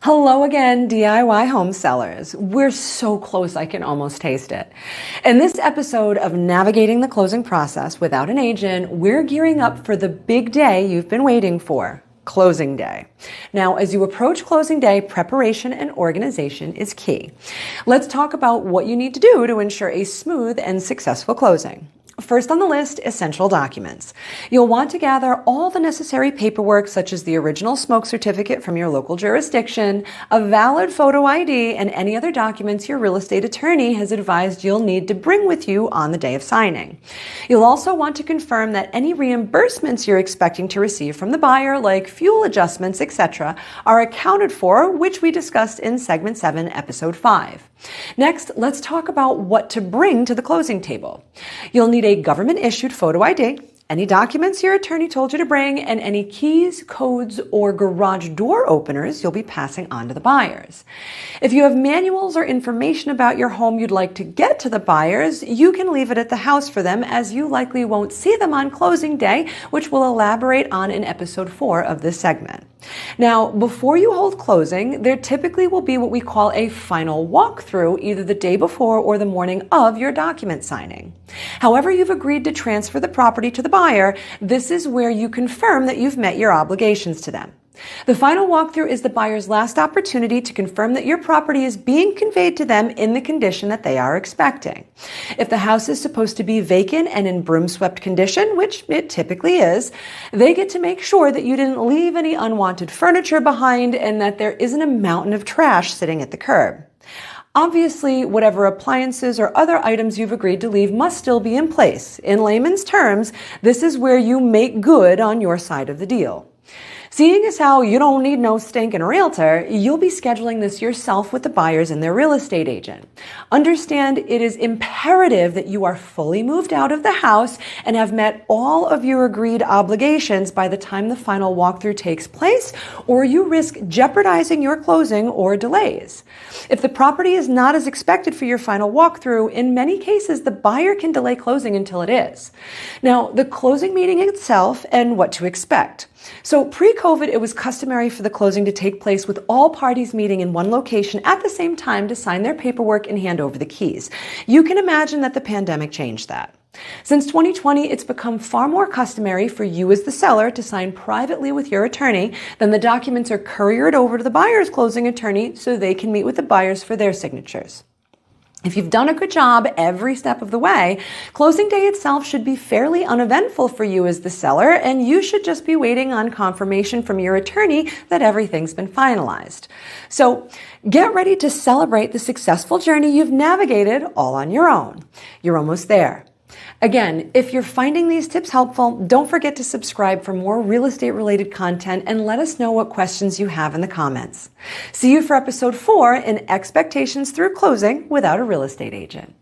Hello again, DIY home sellers. We're so close I can almost taste it. In this episode of Navigating the Closing Process Without an Agent, we're gearing up for the big day you've been waiting for, closing day. Now, as you approach closing day, preparation and organization is key. Let's talk about what you need to do to ensure a smooth and successful closing. First on the list, essential documents. You'll want to gather all the necessary paperwork such as the original smoke certificate from your local jurisdiction, a valid photo ID, and any other documents your real estate attorney has advised you'll need to bring with you on the day of signing. You'll also want to confirm that any reimbursements you're expecting to receive from the buyer, like fuel adjustments, etc., are accounted for, which we discussed in Segment 7, Episode 5. Next, let's talk about what to bring to the closing table. You'll need a government-issued photo ID, any documents your attorney told you to bring, and any keys, codes, or garage door openers you'll be passing on to the buyers. If you have manuals or information about your home you'd like to get to the buyers, you can leave it at the house for them, as you likely won't see them on closing day, which we'll elaborate on in Episode 4 of this segment. Now, before you hold closing, there typically will be what we call a final walkthrough, either the day before or the morning of your document signing. However you've agreed to transfer the property to the buyer, this is where you confirm that you've met your obligations to them. The final walkthrough is the buyer's last opportunity to confirm that your property is being conveyed to them in the condition that they are expecting. If the house is supposed to be vacant and in broom-swept condition, which it typically is, they get to make sure that you didn't leave any unwanted furniture behind and that there isn't a mountain of trash sitting at the curb. Obviously, whatever appliances or other items you've agreed to leave must still be in place. In layman's terms, this is where you make good on your side of the deal. Seeing as how you don't need no stinking realtor, you'll be scheduling this yourself with the buyers and their real estate agent. Understand it is imperative that you are fully moved out of the house and have met all of your agreed obligations by the time the final walkthrough takes place, or you risk jeopardizing your closing or delays. If the property is not as expected for your final walkthrough, in many cases the buyer can delay closing until it is. Now, the closing meeting itself and what to expect. So pre-COVID, it was customary for the closing to take place with all parties meeting in one location at the same time to sign their paperwork and hand over the keys. You can imagine that the pandemic changed that. Since 2020, it's become far more customary for you as the seller to sign privately with your attorney. Then the documents are couriered over to the buyer's closing attorney so they can meet with the buyers for their signatures. If you've done a good job every step of the way, closing day itself should be fairly uneventful for you as the seller, and you should just be waiting on confirmation from your attorney that everything's been finalized. So get ready to celebrate the successful journey you've navigated all on your own. You're almost there. Again, if you're finding these tips helpful, don't forget to subscribe for more real estate related content and let us know what questions you have in the comments. See you for Episode 4 in Expectations Through Closing Without a Real Estate Agent.